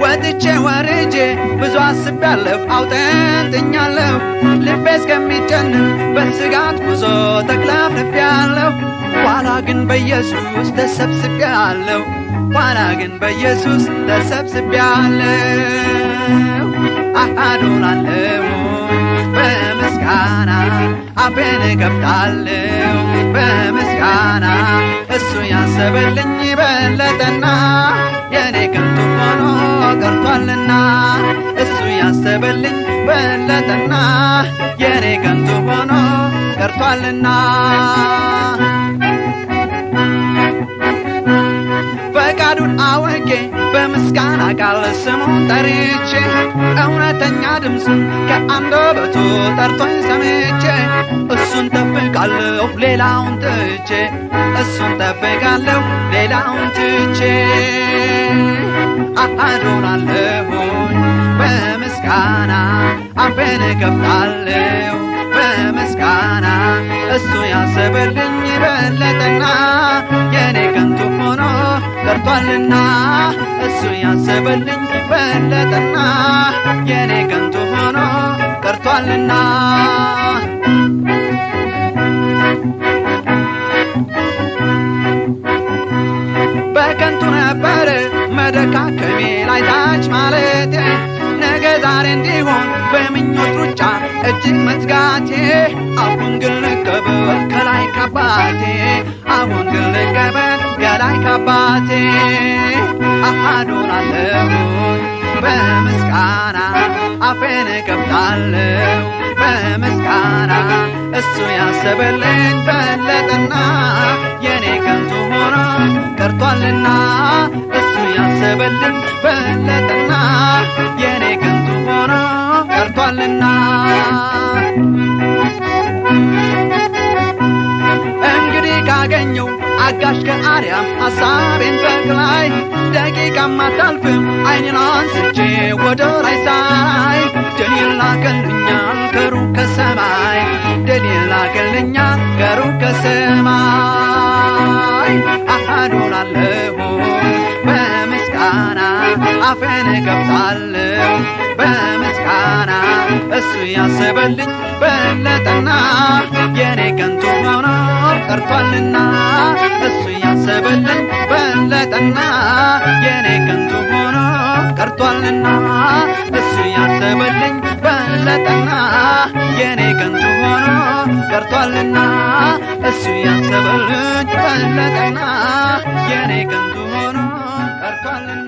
ወጥቼ ወርጄ ብዙ አስቤያለሁ አውጠንጥኛለሁ ልቤ እስከሚጨነቅ በስጋት ጉዞ ተክለፍልፌያለሁ ኋላ ግን በኢየሱስ ተሰብስቤያለሁ ኋላ ግን በኢየሱስ ተሰብስቤያለሁ አዶናለሁ በምስጋና አፌን እከፍታለሁ በምስጋና እሱ ያሰበልኝ በለጠና የኔ ከንቱ ሆኖ ቀርቷልና እሱ ያሰበልኝ በለጠና የኔ ከንቱ ሆኖ ቀርቷልና ፈቃዱን አወቄ በምስጋና ቃል ስሙን ጠርቼ እውነተኛ ድምፁን ከአንደበቱ ጠርቶኝ ሰምቼ እሱን ጠብቃለሁ ሌላውን ትቼ እሱን ጠብቃለሁ ሌላውን ትቼ አዶናለሁኝ በምስጋና አፌን እከፍታለሁ በምስጋና እሱ ያሰበልኝ በለጠና የኔ ከንቱ ሆኖ ቀርቷልና እሱ ያሰበልኝ በለጠና የኔ ከንቱ ሆኖ ቀርቷልና በከንቱ ነበር መደካከሜ ላይ ታች ማለቴ ነገ ዛሬ እንዲሆን በምኞት ሩጫ እጅግ መትጋቴ አሁን ግን ልቀበል ከላይ ካባቴ አሁን ግን ልቀበል ከላይ ካባቴ አዶናለሁ በምስጋና አፌን እከፍታለሁ በምስጋና እሱ ያሰበልኝ በለጠና የኔ ከንቱ ሆኖ ቀርቷልና እሱ ያሰበልኝ በለጠና የኔ ከንቱ ሆኖ ቀርቷልና እንግዲህ ካገኘው አጋሽ ከአርያም ሐሳቤን በቅላይ ደቂቃም አታልፍም ዓይኔን አንስቼ ወደ ላይ ሳይ ድል ይላክልኛል ከሩቅ ከሰማይ ድል ይላክልኛል ከሩቅ ከሰማይ አዶናለሁ በምስጋና አፌን እከፍታለሁ በምስጋና እሱ ያሰበልኝ በለጠና የኔ ከንቱ ሆኖ ቀርቷልና እሱ ያሰበልኝ በለጠና የኔ ከንቱ ሆኖ ቀርቷልና እሱ ያሰበልኝ በለጠና የኔ ከንቱ ሆኖ ቀርቷልና እሱ ያሰበልኝ በለጠና የኔ ከንቱ ሆኖ ቀርቷልና